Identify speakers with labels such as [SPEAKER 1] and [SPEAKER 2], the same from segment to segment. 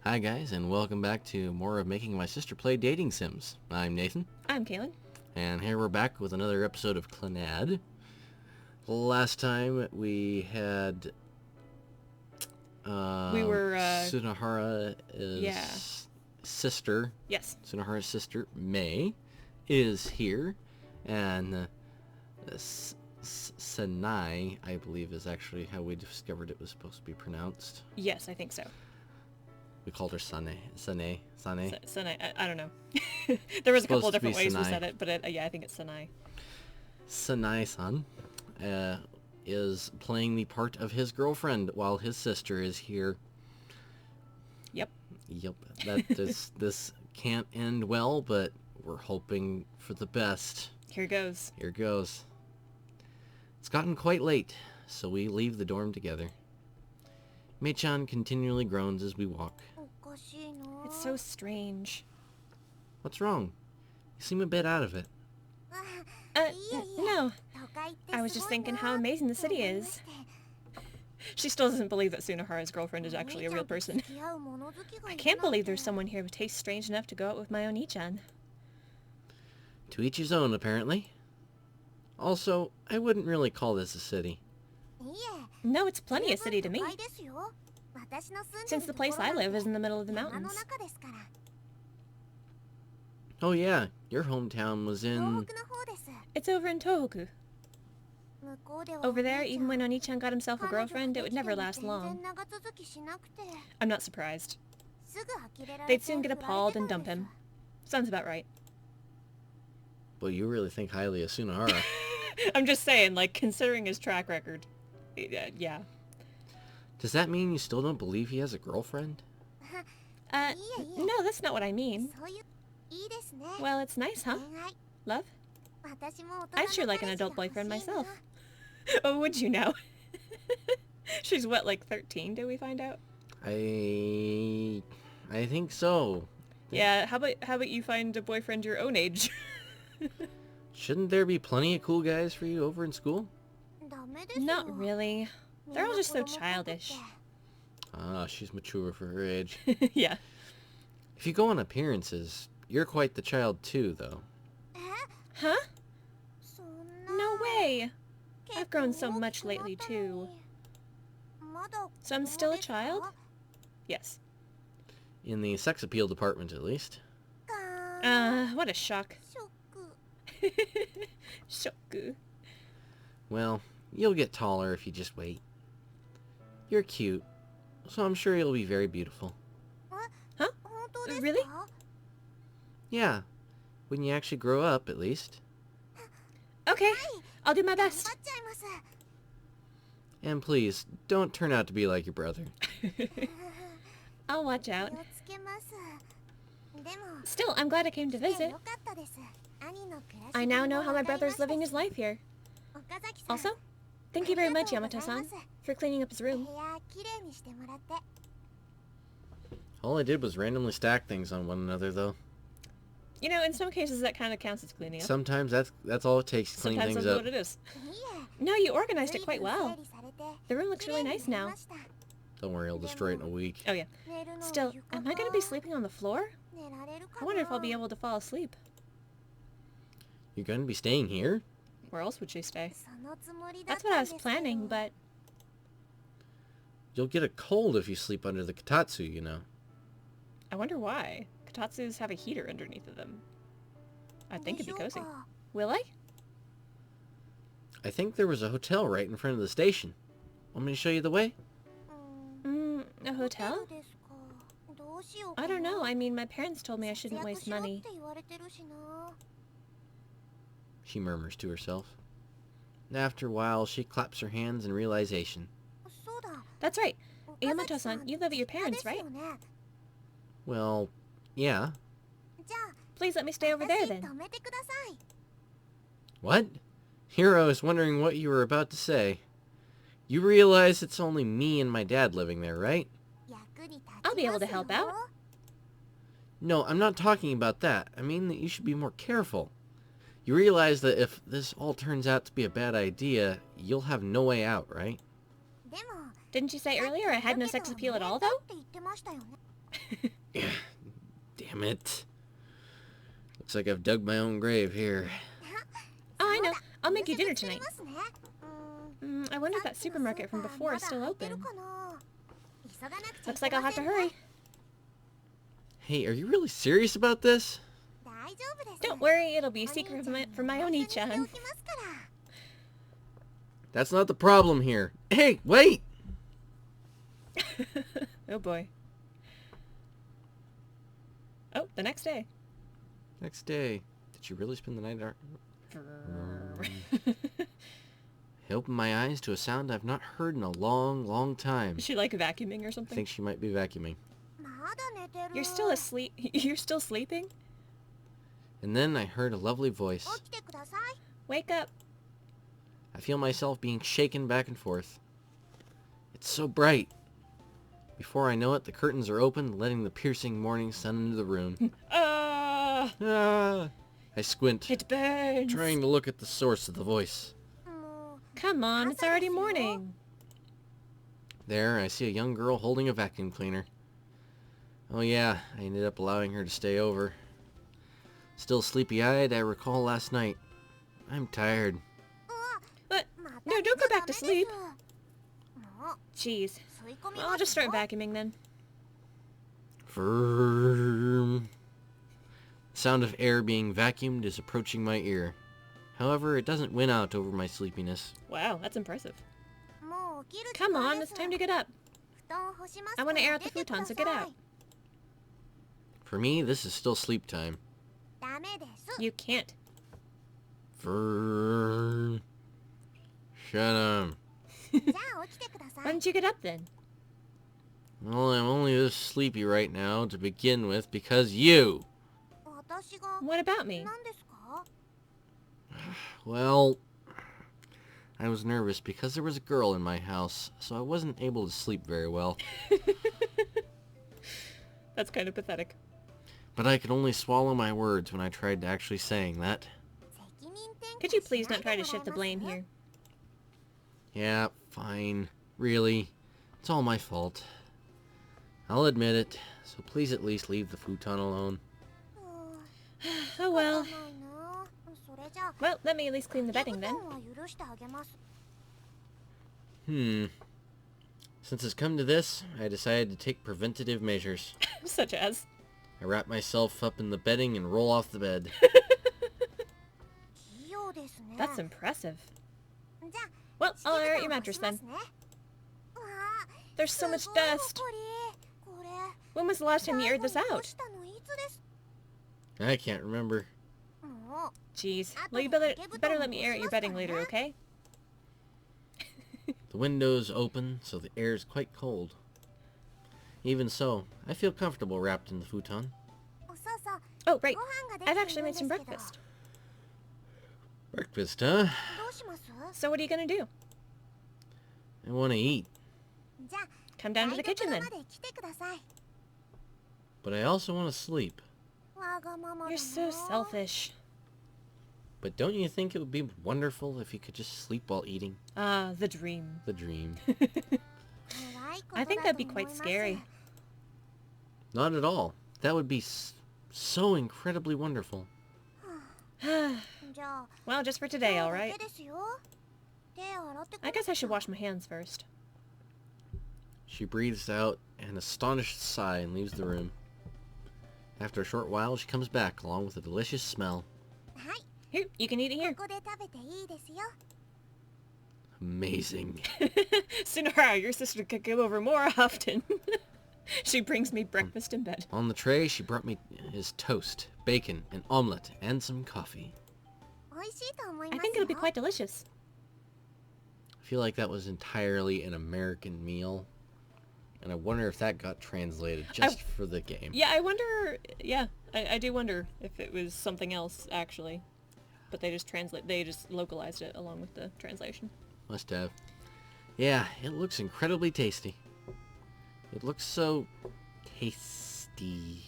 [SPEAKER 1] Hi guys, and welcome back to more of Making My Sister Play Dating Sims. I'm Nathan,
[SPEAKER 2] I'm Kaylin.
[SPEAKER 1] and here we're back with another episode of Clannad. Last time we had
[SPEAKER 2] We were,
[SPEAKER 1] Sunahara's sister.
[SPEAKER 2] Yes.
[SPEAKER 1] Sunahara's sister, May, is here, and Sanai, I believe, is actually how we discovered it was supposed to be pronounced.
[SPEAKER 2] Yes, I think so.
[SPEAKER 1] We called her Sane.
[SPEAKER 2] Sanai. I don't know. There was a couple of different ways we
[SPEAKER 1] Sanai.
[SPEAKER 2] said it, but yeah, I think it's Sanai.
[SPEAKER 1] Sanai-san is playing the part of his girlfriend while his sister is here.
[SPEAKER 2] Yep.
[SPEAKER 1] This can't end well, but we're hoping for the best.
[SPEAKER 2] Here goes.
[SPEAKER 1] Here goes. It's gotten quite late, so we leave the dorm together. Mei-chan continually groans as we walk.
[SPEAKER 2] It's so strange.
[SPEAKER 1] What's wrong? You seem a bit out of it.
[SPEAKER 2] No. I was just thinking how amazing the city is. She still doesn't believe that Sunahara's girlfriend is actually a real person. I can't believe there's someone here who tastes strange enough to go out with my Oni-chan.
[SPEAKER 1] To each his own, apparently. Also, I wouldn't really call this a city.
[SPEAKER 2] No, it's plenty a city to me. Since the place I live is in the middle of the mountains.
[SPEAKER 1] Oh yeah, your hometown was in...
[SPEAKER 2] It's over in Tohoku. Over there, even when Oni-chan got himself a girlfriend, it would never last long. I'm not surprised. They'd soon get appalled and dump him. Sounds about right.
[SPEAKER 1] Well, you really think highly of Sunahara.
[SPEAKER 2] I'm just saying, like, considering his track record. Yeah.
[SPEAKER 1] Does that mean you still don't believe he has a girlfriend?
[SPEAKER 2] No, that's not what I mean. Well, it's nice, huh? Love? I'd sure like an adult boyfriend myself. Oh, would you now? She's what, like 13, did we find out?
[SPEAKER 1] I think so.
[SPEAKER 2] Yeah, how about you find a boyfriend your own age?
[SPEAKER 1] Shouldn't there be plenty of cool guys for you over in school?
[SPEAKER 2] Not really. They're all just so childish.
[SPEAKER 1] Ah, she's mature for her age.
[SPEAKER 2] Yeah.
[SPEAKER 1] If you go on appearances, you're quite the child too, though.
[SPEAKER 2] Huh? No way! I've grown so much lately, too. So I'm still a child? Yes.
[SPEAKER 1] In the sex appeal department, at least.
[SPEAKER 2] What a shock. Shoku.
[SPEAKER 1] Well, you'll get taller if you just wait. You're cute, so I'm sure you'll be very beautiful.
[SPEAKER 2] Huh? Really?
[SPEAKER 1] Yeah, when you actually grow up, at least.
[SPEAKER 2] Okay, I'll do my best.
[SPEAKER 1] And please, don't turn out to be like your brother.
[SPEAKER 2] I'll watch out. Still, I'm glad I came to visit. I now know how my brother's living his life here. Also, thank you very much, Yamato-san, for cleaning up his room.
[SPEAKER 1] All I did was randomly stack things on one another, though.
[SPEAKER 2] You know, in some cases that kind of counts as cleaning up.
[SPEAKER 1] Sometimes that's all it takes to clean
[SPEAKER 2] Sometimes
[SPEAKER 1] things
[SPEAKER 2] that's
[SPEAKER 1] up.
[SPEAKER 2] what it is. No, you organized it quite well. The room looks really nice now.
[SPEAKER 1] Don't worry, I'll destroy it in a week.
[SPEAKER 2] Oh yeah. Still, am I going to be sleeping on the floor? I wonder if I'll be able to fall asleep.
[SPEAKER 1] You're going to be staying here?
[SPEAKER 2] Where else would she stay? That's what I was planning, but...
[SPEAKER 1] You'll get a cold if you sleep under the katatsu, you know.
[SPEAKER 2] I wonder why. Katatsus have a heater underneath of them. I think it'd be cozy. Will I?
[SPEAKER 1] I think there was a hotel right in front of the station. Want me to show you the way?
[SPEAKER 2] A hotel? I don't know. I mean, my parents told me I shouldn't waste money.
[SPEAKER 1] She murmurs to herself. After a while, she claps her hands in realization.
[SPEAKER 2] That's right. Yamato-san, you live at your parents', right?
[SPEAKER 1] Well, yeah.
[SPEAKER 2] Please let me stay over there, then.
[SPEAKER 1] What? Here I was wondering what you were about to say. You realize it's only me and my dad living there, right?
[SPEAKER 2] I'll be able to help out.
[SPEAKER 1] No, I'm not talking about that. I mean that you should be more careful. You realize that if this all turns out to be a bad idea, you'll have no way out, right?
[SPEAKER 2] Didn't you say earlier I had no sex appeal at all, though?
[SPEAKER 1] Yeah, damn it. Looks like I've dug my own grave here.
[SPEAKER 2] Oh, I know. I'll make you dinner tonight. I wonder if that supermarket from before is still open. Looks like I'll have to hurry.
[SPEAKER 1] Hey, are you really serious about this?
[SPEAKER 2] Don't worry, it'll be a secret from my Oni-chan.
[SPEAKER 1] That's not the problem here. Hey, wait!
[SPEAKER 2] Oh boy. Oh, the next day.
[SPEAKER 1] Next day. Did you really spend the night at I opened my eyes to a sound I've not heard in a long, long time.
[SPEAKER 2] Is she like vacuuming or
[SPEAKER 1] I
[SPEAKER 2] something?
[SPEAKER 1] think she might be vacuuming.
[SPEAKER 2] You're still asleep? You're still sleeping?
[SPEAKER 1] And then I heard a lovely voice.
[SPEAKER 2] Wake up.
[SPEAKER 1] I feel myself being shaken back and forth. It's so bright. Before I know it, the curtains are open, letting the piercing morning sun into the room.
[SPEAKER 2] Ah!
[SPEAKER 1] I squint,
[SPEAKER 2] It burns.
[SPEAKER 1] trying to look at the source of the voice.
[SPEAKER 2] Come on, it's already morning.
[SPEAKER 1] There, I see a young girl holding a vacuum cleaner. Oh yeah, I ended up allowing her to stay over. Still sleepy-eyed, I recall last night. I'm tired.
[SPEAKER 2] But, no, don't go back to sleep. Jeez. Well, I'll just start vacuuming then.
[SPEAKER 1] Vroom. The sound of air being vacuumed is approaching my ear. However, it doesn't win out over my sleepiness.
[SPEAKER 2] Wow, that's impressive. Come on, it's time to get up. I want to air out the futon, so get out.
[SPEAKER 1] For me, this is still sleep time.
[SPEAKER 2] You can't.
[SPEAKER 1] Vroom. Shut up.
[SPEAKER 2] Why don't you get up then?
[SPEAKER 1] Well, I'm only this sleepy right now to begin with because you.
[SPEAKER 2] What about me?
[SPEAKER 1] Well, I was nervous because there was a girl in my house, so I wasn't able to sleep very well.
[SPEAKER 2] That's kind of pathetic.
[SPEAKER 1] But I could only swallow my words when I tried to actually saying that.
[SPEAKER 2] Could you please not try to shift the blame here?
[SPEAKER 1] Yeah, fine. Really. It's all my fault. I'll admit it, so please at least leave the futon alone.
[SPEAKER 2] Oh well. Well, let me at least clean the bedding then.
[SPEAKER 1] Since it's come to this, I decided to take preventative measures.
[SPEAKER 2] Such as?
[SPEAKER 1] I wrap myself up in the bedding and roll off the bed.
[SPEAKER 2] That's impressive. Well, I'll air out your mattress then. There's so much dust. When was the last time you aired this out?
[SPEAKER 1] I can't remember.
[SPEAKER 2] Jeez. Well, you better let me air out your bedding later, okay?
[SPEAKER 1] The window's open, so the air is quite cold. Even so, I feel comfortable wrapped in the futon.
[SPEAKER 2] Oh, right. I've actually made some breakfast.
[SPEAKER 1] Breakfast, huh?
[SPEAKER 2] So what are you gonna do?
[SPEAKER 1] I want to eat.
[SPEAKER 2] Come down to the kitchen then.
[SPEAKER 1] But I also want to sleep.
[SPEAKER 2] You're so selfish.
[SPEAKER 1] But don't you think it would be wonderful if you could just sleep while eating?
[SPEAKER 2] Ah, the dream.
[SPEAKER 1] The dream.
[SPEAKER 2] I think that'd be quite scary.
[SPEAKER 1] Not at all. That would be so incredibly wonderful.
[SPEAKER 2] Well, just for today, alright? I guess I should wash my hands first.
[SPEAKER 1] She breathes out an astonished sigh and leaves the room. After a short while, she comes back along with a delicious smell.
[SPEAKER 2] Here, you can eat it here.
[SPEAKER 1] Amazing.
[SPEAKER 2] Sunara, your sister could come over more often. She brings me breakfast in bed.
[SPEAKER 1] On the tray, she brought me his toast, bacon, an omelette, and some coffee.
[SPEAKER 2] I think it'll be quite delicious.
[SPEAKER 1] I feel like that was entirely an American meal. And I wonder if that got translated just for the game.
[SPEAKER 2] Yeah, I wonder... Yeah, I do wonder if it was something else, actually. But they just localized it along with the translation.
[SPEAKER 1] Must have. Yeah, it looks incredibly tasty. It looks so tasty.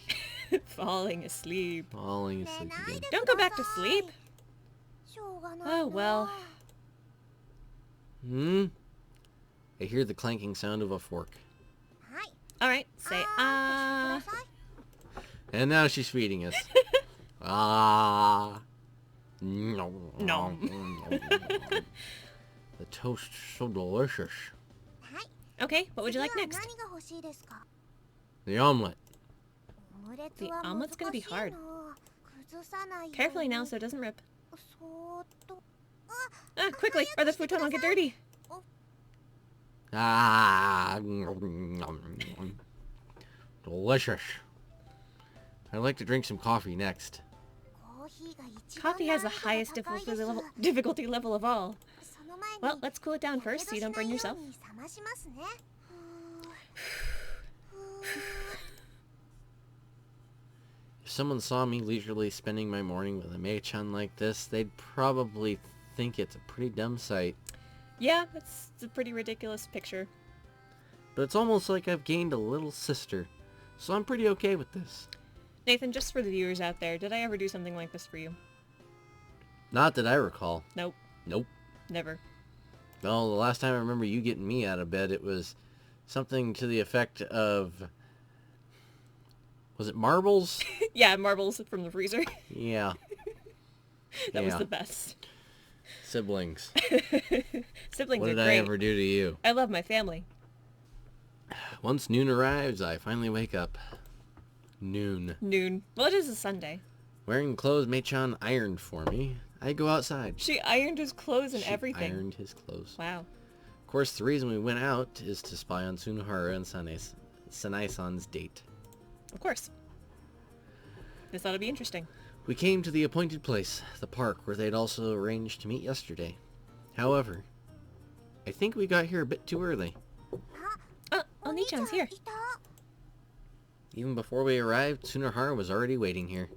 [SPEAKER 2] Falling asleep.
[SPEAKER 1] Falling asleep again.
[SPEAKER 2] Don't go back to sleep. Oh, well.
[SPEAKER 1] I hear the clanking sound of a fork.
[SPEAKER 2] Alright, say,
[SPEAKER 1] And now she's feeding us. Ah. No.
[SPEAKER 2] No.
[SPEAKER 1] The toast's so delicious.
[SPEAKER 2] Okay, what would you like next?
[SPEAKER 1] The omelet.
[SPEAKER 2] The omelet's gonna be hard. Carefully now so it doesn't rip. Ah, quickly, or the futon will get dirty.
[SPEAKER 1] Ah. Delicious. I'd like to drink some coffee next.
[SPEAKER 2] Coffee has the highest difficulty level of all. Well, let's cool it down first so you don't burn yourself.
[SPEAKER 1] If someone saw me leisurely spending my morning with a Mei-chan like this, they'd probably think it's a pretty dumb sight.
[SPEAKER 2] Yeah, it's a pretty ridiculous picture.
[SPEAKER 1] But it's almost like I've gained a little sister, so I'm pretty okay with this.
[SPEAKER 2] Nathan, just for the viewers out there, did I ever do something like this for you?
[SPEAKER 1] Not that I recall.
[SPEAKER 2] Nope.
[SPEAKER 1] Nope.
[SPEAKER 2] Never.
[SPEAKER 1] Well, the last time I remember you getting me out of bed, it was something to the effect of... Was it marbles?
[SPEAKER 2] Yeah, marbles from the freezer.
[SPEAKER 1] Yeah.
[SPEAKER 2] That was the best.
[SPEAKER 1] Siblings.
[SPEAKER 2] Siblings
[SPEAKER 1] What
[SPEAKER 2] are
[SPEAKER 1] did
[SPEAKER 2] great.
[SPEAKER 1] I ever do to you?
[SPEAKER 2] I love my family.
[SPEAKER 1] Once noon arrives, I finally wake up. Noon.
[SPEAKER 2] Noon. Well, it is a Sunday.
[SPEAKER 1] Wearing clothes Mei-chan ironed for me, I go outside.
[SPEAKER 2] She ironed his clothes and everything.
[SPEAKER 1] Ironed his clothes.
[SPEAKER 2] Wow.
[SPEAKER 1] Of course, the reason we went out is to spy on Tsunohara and Sanae-san's date.
[SPEAKER 2] Of course. This ought to be interesting.
[SPEAKER 1] We came to the appointed place, the park, where they'd also arranged to meet yesterday. However, I think we got here a bit too early.
[SPEAKER 2] Oh, Oni-chan's here.
[SPEAKER 1] Even before we arrived, Tsunohara was already waiting here.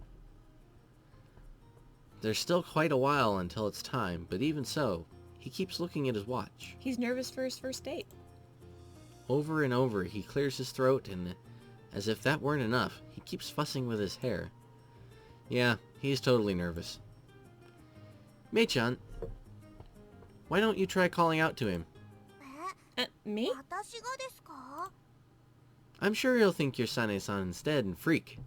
[SPEAKER 1] There's still quite a while until it's time, but even so, he keeps looking at his watch.
[SPEAKER 2] He's nervous for his first date.
[SPEAKER 1] Over and over, he clears his throat, and as if that weren't enough, he keeps fussing with his hair. Yeah, he's totally nervous. Mei-chan, why don't you try calling out to him?
[SPEAKER 2] Me?
[SPEAKER 1] I'm sure he'll think you're Sanae-san instead and freak.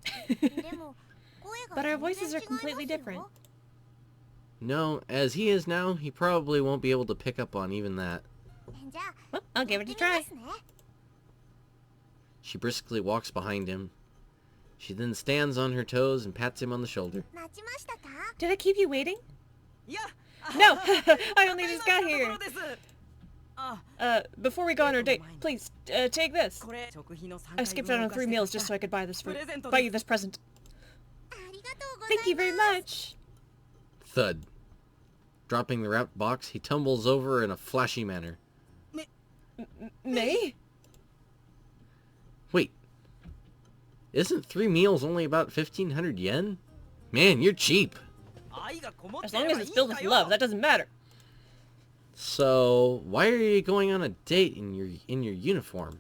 [SPEAKER 2] But our voices are completely different.
[SPEAKER 1] No, as he is now, he probably won't be able to pick up on even that.
[SPEAKER 2] Well, I'll give it a try.
[SPEAKER 1] She briskly walks behind him. She then stands on her toes and pats him on the shoulder.
[SPEAKER 2] Did I keep you waiting? No! I only just got here. Before we go on our date, please, take this. I skipped out on 3 meals just so I could buy you this present. Thank you very much.
[SPEAKER 1] Thud. Dropping the wrapped box, he tumbles over in a flashy manner.
[SPEAKER 2] May?
[SPEAKER 1] Wait. Isn't 3 meals only about 1,500 yen? Man, you're cheap.
[SPEAKER 2] As long as it's filled with love, that doesn't matter.
[SPEAKER 1] So, why are you going on a date in your uniform?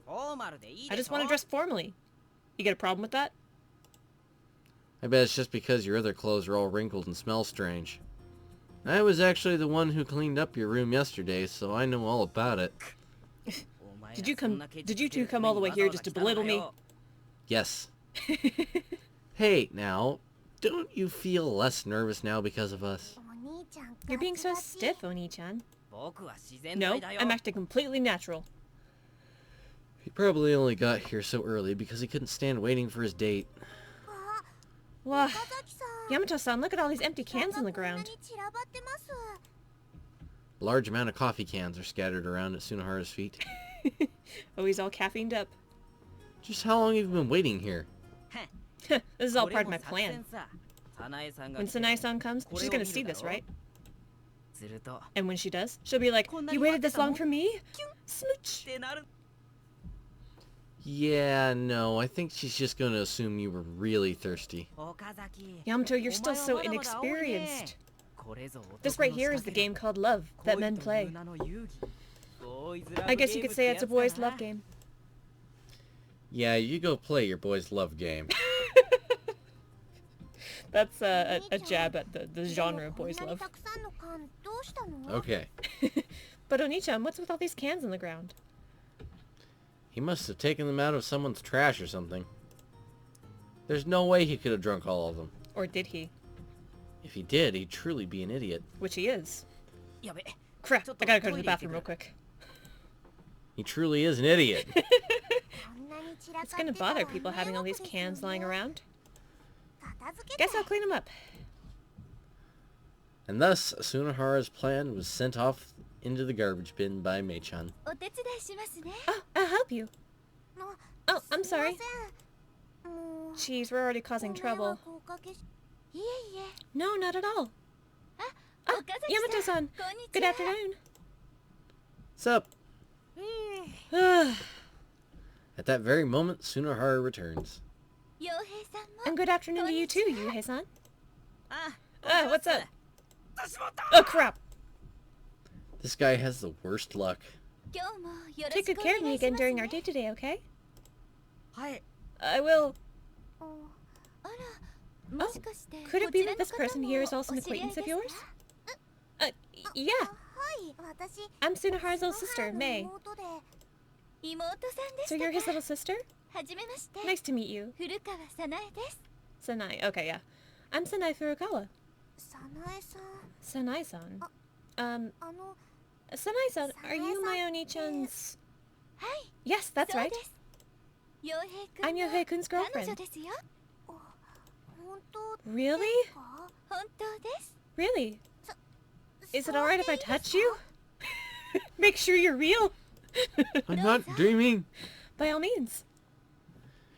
[SPEAKER 2] I just want to dress formally. You get a problem with that?
[SPEAKER 1] I bet it's just because your other clothes are all wrinkled and smell strange. I was actually the one who cleaned up your room yesterday, so I know all about it.
[SPEAKER 2] Did you two come all the way here just to belittle me?
[SPEAKER 1] Yes. Hey, now, don't you feel less nervous now because of us?
[SPEAKER 2] You're being so stiff, Oni-chan. No, I'm acting completely natural.
[SPEAKER 1] He probably only got here so early because he couldn't stand waiting for his date.
[SPEAKER 2] Wow. Yamato-san, look at all these empty cans on the ground.
[SPEAKER 1] A large amount of coffee cans are scattered around at Tsunohara's feet.
[SPEAKER 2] Oh, he's all caffeined up.
[SPEAKER 1] Just how long have you been waiting here?
[SPEAKER 2] This is all part of my plan. When Sanae-san comes, she's gonna see this, right? And when she does, she'll be like, "You waited this long for me? Smooch!"
[SPEAKER 1] Yeah, no, I think she's just gonna assume you were really thirsty.
[SPEAKER 2] Yamato, you're still so inexperienced. This right here is the game called love that men play. I guess you could say it's a boys' love game.
[SPEAKER 1] Yeah, you go play your boys' love game.
[SPEAKER 2] That's a jab at the genre of boys' love.
[SPEAKER 1] Okay.
[SPEAKER 2] But Oni-chan, what's with all these cans on the ground?
[SPEAKER 1] He must have taken them out of someone's trash or something. There's no way he could have drunk all of them.
[SPEAKER 2] Or did he?
[SPEAKER 1] If he did, he'd truly be an idiot.
[SPEAKER 2] Which he is. Crap, I gotta go to the bathroom real quick.
[SPEAKER 1] He truly is an idiot.
[SPEAKER 2] It's gonna bother people having all these cans lying around. Guess I'll clean them up.
[SPEAKER 1] And thus, Sunahara's plan was sent off into the garbage bin by Mei-chan.
[SPEAKER 2] Oh, I'll help you. Oh, I'm sorry. Jeez, we're already causing trouble. No, not at all. Oh, Yamato-san. Good afternoon.
[SPEAKER 1] Sup? At that very moment, Sunahara returns.
[SPEAKER 2] And good afternoon to you too, Yuhei-san. What's up? Oh, crap.
[SPEAKER 1] This guy has the worst luck.
[SPEAKER 2] Take good care of me again during our date today, okay? I will. Oh, could it be that this person here is also an acquaintance of yours? Yeah. I'm Sunahara's little sister, Mei. So you're his little sister? Nice to meet you. Sanae, okay, yeah. I'm Sanae Furukawa. Sanae-san? Sanae-san, are you my Oni-chan's... Yes, that's right. I'm Yohei-kun's girlfriend. Really? Really? Is it alright if I touch you? Make sure you're real.
[SPEAKER 1] I'm not dreaming.
[SPEAKER 2] By all means.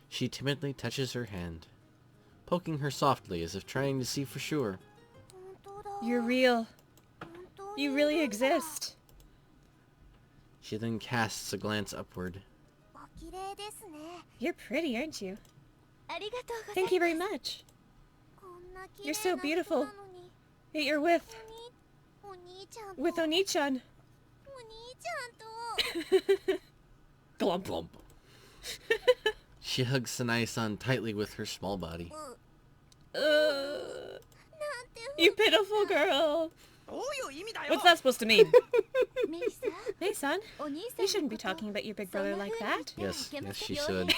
[SPEAKER 1] She timidly touches her hand, poking her softly as if trying to see for sure.
[SPEAKER 2] You're real. You really exist.
[SPEAKER 1] She then casts a glance upward.
[SPEAKER 2] You're pretty, aren't you? Thank you very much. You're so beautiful. Yet you're with Oni-chan. Glump.
[SPEAKER 1] Glump. She hugs Sanae-san tightly with her small body.
[SPEAKER 2] You pitiful girl. What's that supposed to mean? Mei-san, you shouldn't be talking about your big brother like that.
[SPEAKER 1] Yes, she should.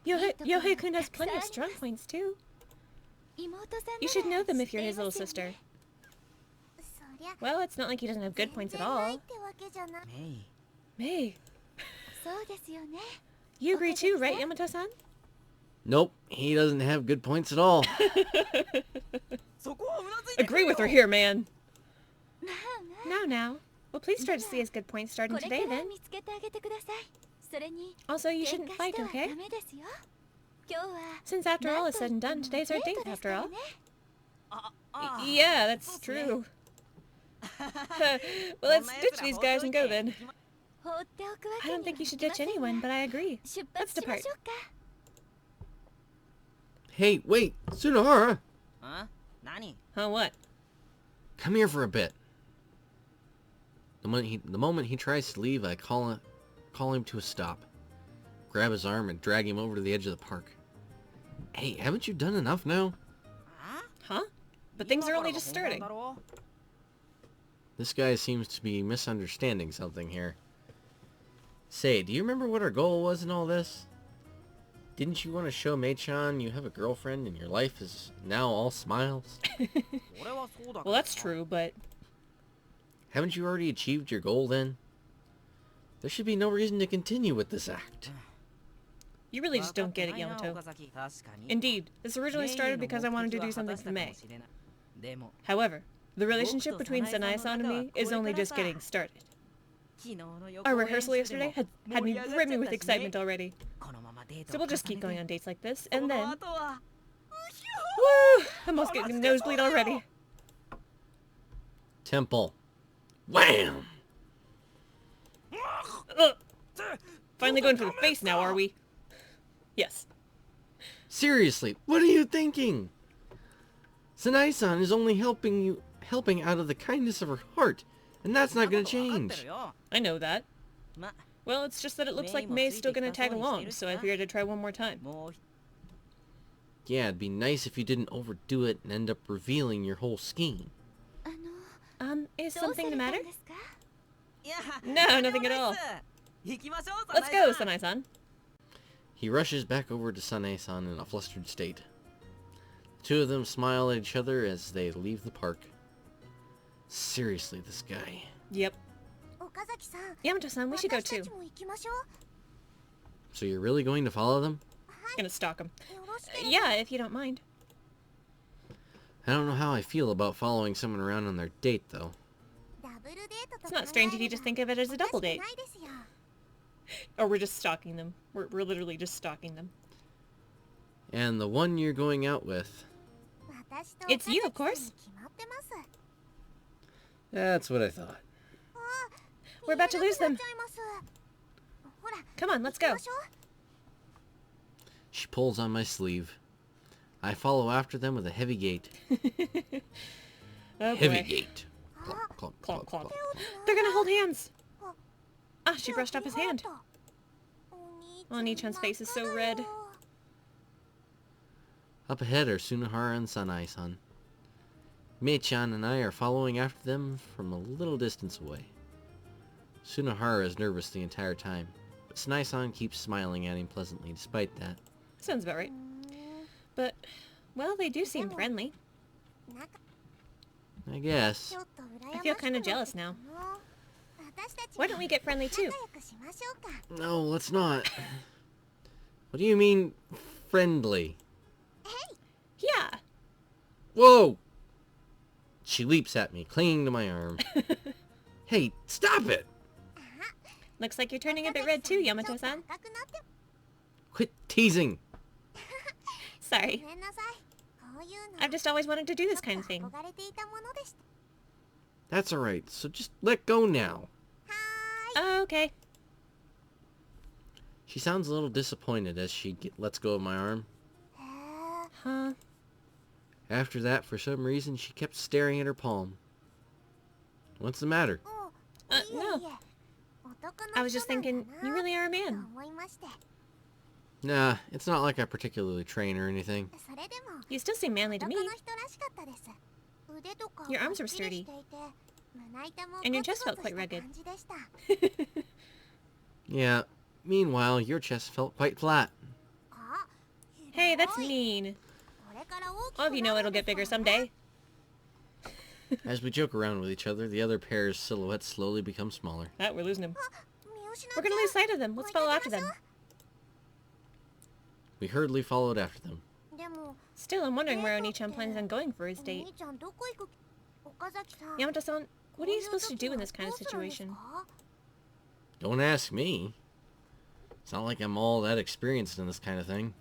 [SPEAKER 2] Yohei-kun has plenty of strong points too. You should know them if you're his little sister. Well, it's not like he doesn't have good points at all. Mei. You agree too, right, Yamato-san?
[SPEAKER 1] Nope, he doesn't have good points at all.
[SPEAKER 2] Agree with her here, man. Now. Well, please try to see his good points starting today, then. Also, you shouldn't fight, okay? Since after all is said and done, today's our date, after all. Yeah, that's true. Well, let's ditch these guys and go, then. I don't think you should ditch anyone, but I agree. Let's depart.
[SPEAKER 1] Hey, wait! Sunahara!
[SPEAKER 2] Huh, what?
[SPEAKER 1] Come here for a bit. The moment he tries to leave, I call him to a stop. Grab his arm and drag him over to the edge of the park. Hey, haven't you done enough now?
[SPEAKER 2] Huh? But things are only just starting.
[SPEAKER 1] This guy seems to be misunderstanding something here. Say, do you remember what our goal was in all this? Didn't you want to show Mei-chan you have a girlfriend and your life is now all smiles?
[SPEAKER 2] Well, that's true, but...
[SPEAKER 1] Haven't you already achieved your goal then? There should be no reason to continue with this act.
[SPEAKER 2] You really just don't get it, Yamato. Indeed, this originally started because I wanted to do something for Mei. However, the relationship between Sanae-san and me is only just getting started. Our rehearsal yesterday had me brimming with excitement already. So we'll just keep going on dates like this, and then... Woo! I'm almost getting a nosebleed already.
[SPEAKER 1] Temple. Wham!
[SPEAKER 2] Finally going for the face now, are we? Yes.
[SPEAKER 1] Seriously, what are you thinking? Sanae-san is only helping out of the kindness of her heart, and that's not gonna change.
[SPEAKER 2] I know that. Well, it's just that it looks like Mei's still gonna tag along, so I figured I'd try one more time.
[SPEAKER 1] Yeah, it'd be nice if you didn't overdo it and end up revealing your whole scheme.
[SPEAKER 2] Is something the matter? No, nothing at all. Let's go, Sanae-san.
[SPEAKER 1] He rushes back over to Sanae-san in a flustered state. The two of them smile at each other as they leave the park. Seriously, this guy.
[SPEAKER 2] Yep. Yamato-san, we should go too.
[SPEAKER 1] So you're really going to follow them?
[SPEAKER 2] Gonna stalk him. Yeah, if you don't mind.
[SPEAKER 1] I don't know how I feel about following someone around on their date, though.
[SPEAKER 2] It's not strange if you just think of it as a double date. Or we're just stalking them. We're literally just stalking them.
[SPEAKER 1] And the one you're going out with?
[SPEAKER 2] It's you, of course.
[SPEAKER 1] That's what I thought.
[SPEAKER 2] We're about to lose them. Come on, let's go.
[SPEAKER 1] She pulls on my sleeve. I follow after them with a heavy gait.
[SPEAKER 2] Oh,
[SPEAKER 1] Heavy
[SPEAKER 2] boy.
[SPEAKER 1] gait. Clomp, clomp,
[SPEAKER 2] Clomp,
[SPEAKER 1] clomp,
[SPEAKER 2] clomp.
[SPEAKER 1] clomp.
[SPEAKER 2] They're gonna hold hands. Ah, she brushed off his hand. Oh, Nichan's face is so red.
[SPEAKER 1] Up ahead are Sunohara and Sanae-san. Mei-chan and I are following after them from a little distance away. Sunohara is nervous the entire time, but Sanae-san keeps smiling at him pleasantly despite that.
[SPEAKER 2] Sounds about right. But, well, they do seem friendly.
[SPEAKER 1] I guess.
[SPEAKER 2] I feel kind of jealous now. Why don't we get friendly too?
[SPEAKER 1] No, let's not. What do you mean, friendly?
[SPEAKER 2] Yeah.
[SPEAKER 1] Whoa! She leaps at me, clinging to my arm. Hey, stop it!
[SPEAKER 2] Looks like you're turning a bit red too, Yamato-san.
[SPEAKER 1] Quit teasing!
[SPEAKER 2] Sorry. I've just always wanted to do this kind of thing.
[SPEAKER 1] That's alright, so just let go now.
[SPEAKER 2] Okay.
[SPEAKER 1] She sounds a little disappointed as she lets go of my arm.
[SPEAKER 2] Huh.
[SPEAKER 1] After that, for some reason, she kept staring at her palm. What's the matter?
[SPEAKER 2] No. I was just thinking, you really are a man.
[SPEAKER 1] Nah, it's not like I particularly train or anything.
[SPEAKER 2] You still seem manly to me. Your arms were sturdy. And your chest felt quite rugged.
[SPEAKER 1] Yeah, meanwhile, your chest felt quite flat.
[SPEAKER 2] Hey, that's mean. All of you know it'll get bigger someday.
[SPEAKER 1] As we joke around with each other, the other pair's silhouettes slowly become smaller.
[SPEAKER 2] Ah, we're losing him. We're gonna lose sight of them. Let's follow after them.
[SPEAKER 1] We hurriedly followed after them.
[SPEAKER 2] Still, I'm wondering where Oni-chan plans on going for his date. Yamato-san, what are you supposed to do in this kind of situation?
[SPEAKER 1] Don't ask me. It's not like I'm all that experienced in this kind of thing.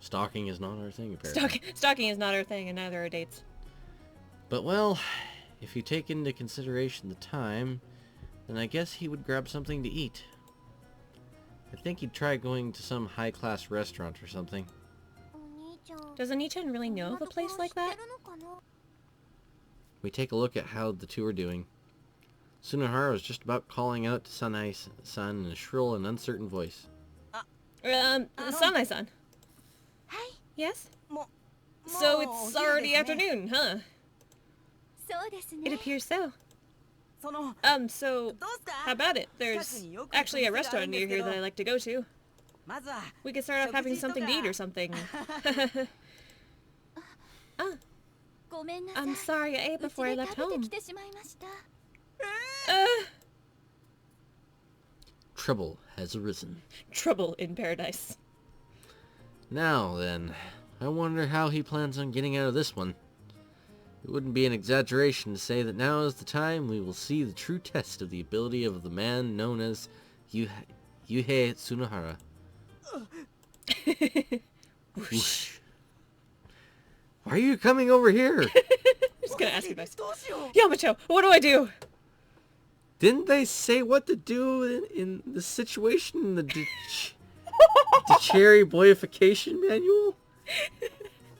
[SPEAKER 1] Stalking is not our thing, apparently.
[SPEAKER 2] Stalking is not our thing, and neither are dates.
[SPEAKER 1] But, well, if you take into consideration the time, then I guess he would grab something to eat. I think he'd try going to some high-class restaurant or something.
[SPEAKER 2] Does Oni-chan really know of a place like that?
[SPEAKER 1] We take a look at how the two are doing. Sunohara was just about calling out to Sanae-san in a shrill and uncertain voice.
[SPEAKER 2] Sanae-san. Yes? So it's already afternoon, huh? It appears so. So, how about it? There's actually a restaurant near here that I like to go to. We could start off having something to eat or something. I'm sorry, I ate before I left home.
[SPEAKER 1] Trouble has arisen.
[SPEAKER 2] Trouble in paradise.
[SPEAKER 1] Now then, I wonder how he plans on getting out of this one. It wouldn't be an exaggeration to say that now is the time we will see the true test of the ability of the man known as Yuhei Tsunohara. Whoosh. Why are you coming over here?
[SPEAKER 2] I'm just gonna ask you this. Yamato, what do I do?
[SPEAKER 1] Didn't they say what to do in the situation in the cherry boyification manual?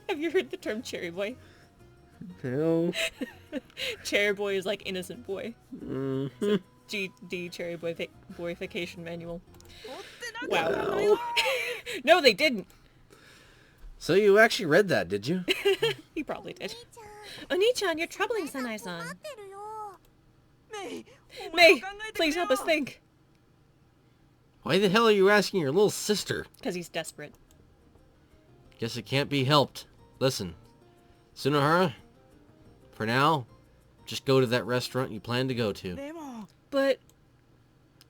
[SPEAKER 2] Have you heard the term cherry boy?
[SPEAKER 1] No.
[SPEAKER 2] Cherry boy is like innocent boy.
[SPEAKER 1] Mm-hmm.
[SPEAKER 2] So, GD cherry boyification manual. Wow.
[SPEAKER 1] Wow.
[SPEAKER 2] No, they didn't.
[SPEAKER 1] So you actually read that, did you?
[SPEAKER 2] He probably did. Oni-chan, you're troubling Sanae-san. May, please help us think.
[SPEAKER 1] Why the hell are you asking your little sister?
[SPEAKER 2] Because he's desperate.
[SPEAKER 1] Guess it can't be helped. Listen, Tsunohara, for now, just go to that restaurant you plan to go to.
[SPEAKER 2] But...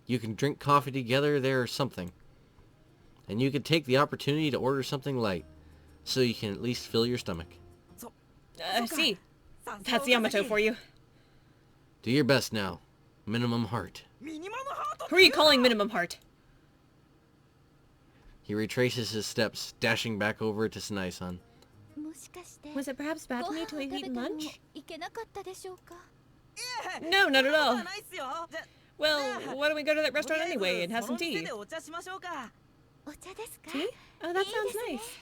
[SPEAKER 1] You can drink coffee together there or something. And you can take the opportunity to order something light, so you can at least fill your stomach.
[SPEAKER 2] See. That's Yamato for you.
[SPEAKER 1] Do your best now. Minimum heart.
[SPEAKER 2] Who are you calling Minimum Heart?
[SPEAKER 1] He retraces his steps, dashing back over to Sanae-san.
[SPEAKER 2] Was it perhaps bad for me to have eaten lunch? No, not at all. Well, why don't we go to that restaurant anyway and have some tea? Tea? Oh, that sounds nice.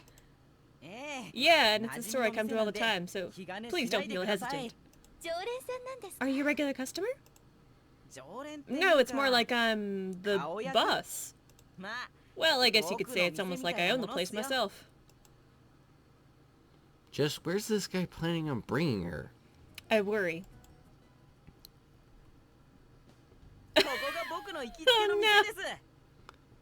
[SPEAKER 2] Yeah, and it's a store I come to all the time, so please don't feel hesitant. Are you a regular customer? No, it's more like I'm the boss. Well, I guess you could say it's almost like I own the place myself.
[SPEAKER 1] Just where's this guy planning on bringing her?
[SPEAKER 2] I worry. Oh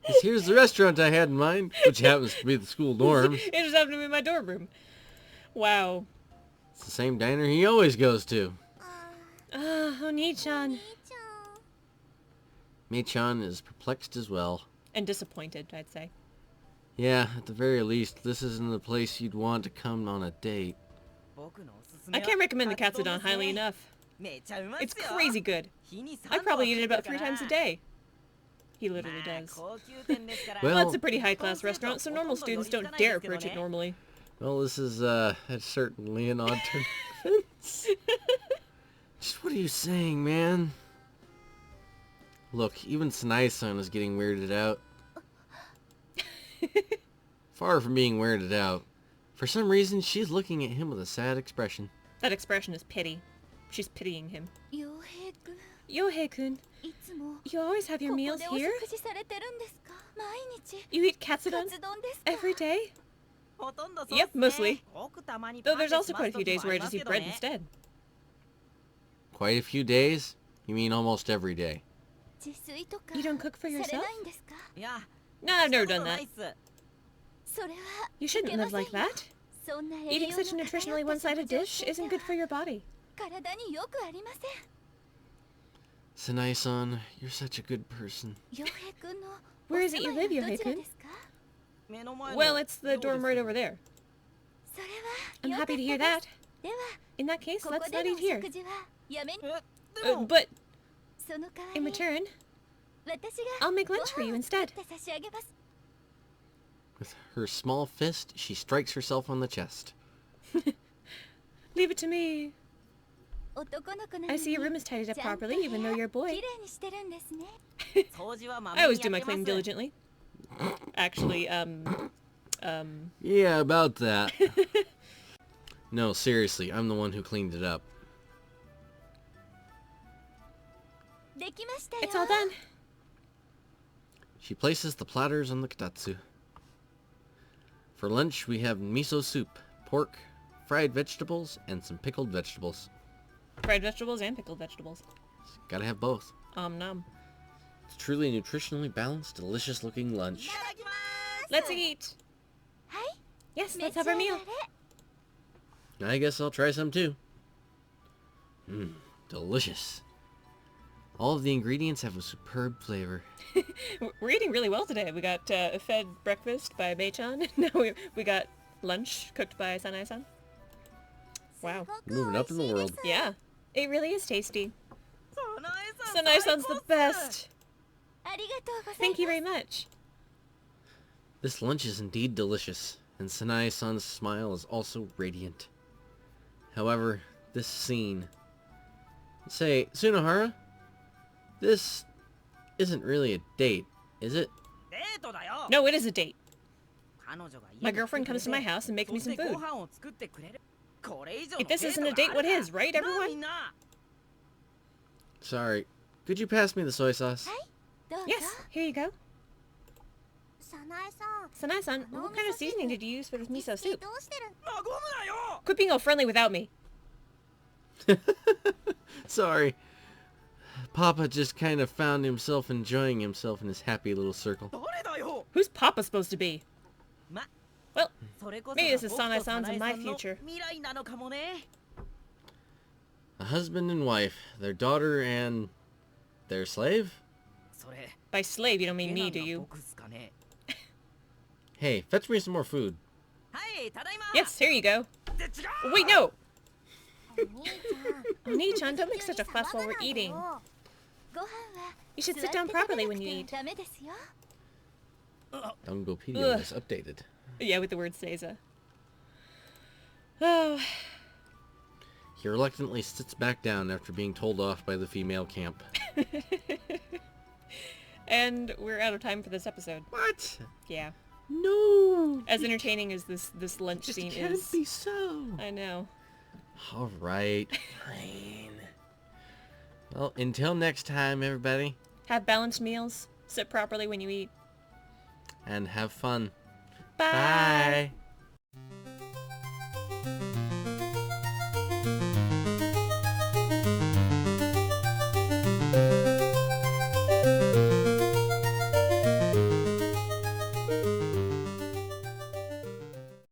[SPEAKER 2] no!
[SPEAKER 1] Here's the restaurant I had in mind, which happens to be the school dorms.
[SPEAKER 2] It just happened to be my dorm room. Wow.
[SPEAKER 1] It's the same diner he always goes to.
[SPEAKER 2] Oni-chan.
[SPEAKER 1] Mei-chan is perplexed as well.
[SPEAKER 2] And disappointed, I'd say.
[SPEAKER 1] Yeah, at the very least, this isn't the place you'd want to come on a date.
[SPEAKER 2] I can't recommend the katsudon highly enough. It's crazy good. I probably eat it about 3 times a day. He literally does. Well, it's a pretty high-class restaurant, so normal students don't dare approach it normally.
[SPEAKER 1] Well, this is certainly an odd turn of events. Just what are you saying, man? Look, even Sanae-san is getting weirded out. Far from being weirded out. For some reason, she's looking at him with a sad expression.
[SPEAKER 2] That expression is pity. She's pitying him. Yohei-kun, you always have your meals here? You eat katsudon every day? Yep, mostly. Though there's also quite a few days where I just eat bread instead.
[SPEAKER 1] Quite a few days? You mean almost every day?
[SPEAKER 2] You don't cook for yourself? No, I've never done that. You shouldn't live like that. Eating such a nutritionally one-sided dish isn't good for your body.
[SPEAKER 1] Sanae-san, you're such a good person.
[SPEAKER 2] Where is it you live, Yohei-kun? Well, it's the dorm right over there. I'm happy to hear that. In that case, let's not eat here. But in return, I'll make lunch for you instead.
[SPEAKER 1] With her small fist, she strikes herself on the chest.
[SPEAKER 2] Leave it to me. I see your room is tidied up properly, even though you're a boy. I always do my cleaning diligently. Actually,
[SPEAKER 1] Yeah, about that. No, seriously, I'm the one who cleaned it up.
[SPEAKER 2] It's all done.
[SPEAKER 1] She places the platters on the katatsu. For lunch, we have miso soup, pork, fried vegetables, and some pickled vegetables.
[SPEAKER 2] Fried vegetables and pickled vegetables.
[SPEAKER 1] Gotta have both.
[SPEAKER 2] Nom.
[SPEAKER 1] It's truly nutritionally balanced, delicious-looking lunch.
[SPEAKER 2] Let's eat. Yes, let's have our meal.
[SPEAKER 1] I guess I'll try some too. Delicious. All of the ingredients have a superb flavor.
[SPEAKER 2] We're eating really well today. We got fed breakfast by Mei-chan. Now we got lunch cooked by Sanae-san. Wow.
[SPEAKER 1] Moving up in the world.
[SPEAKER 2] Yeah. It really is tasty. Sanae-san's the best. Thank you very much.
[SPEAKER 1] This lunch is indeed delicious, and Sanae-san's smile is also radiant. However, this scene... Say, Tsunohara, this isn't really a date, is it?
[SPEAKER 2] No, it is a date. My girlfriend comes to my house and makes me some food. If this isn't a date, what is, right, everyone?
[SPEAKER 1] Sorry. Could you pass me the soy sauce?
[SPEAKER 2] Yes, here you go. Sanae-san, what kind of seasoning did you use for this miso soup? Quit being all friendly without me.
[SPEAKER 1] Sorry. Papa just kind of found himself enjoying himself in his happy little circle.
[SPEAKER 2] Who's Papa supposed to be? Well, maybe this is Sanae-san's in my future.
[SPEAKER 1] A husband and wife, their daughter and their slave?
[SPEAKER 2] By slave, you don't mean me, do you?
[SPEAKER 1] Hey, fetch me some more food.
[SPEAKER 2] Yes, here you go. Wait, no! Oni-chan, don't make such a fuss while we're eating. You should sit down properly when you eat.
[SPEAKER 1] Dangopedia was updated.
[SPEAKER 2] Yeah, with the word Seiza. Oh.
[SPEAKER 1] He reluctantly sits back down after being told off by the female camp.
[SPEAKER 2] And we're out of time for this episode.
[SPEAKER 1] What?
[SPEAKER 2] Yeah.
[SPEAKER 1] No!
[SPEAKER 2] As entertaining as this lunch scene is.
[SPEAKER 1] It can't be so.
[SPEAKER 2] I know.
[SPEAKER 1] Alright, fine. Well, until next time, everybody.
[SPEAKER 2] Have balanced meals. Sit properly when you eat.
[SPEAKER 1] And have fun.
[SPEAKER 2] Bye!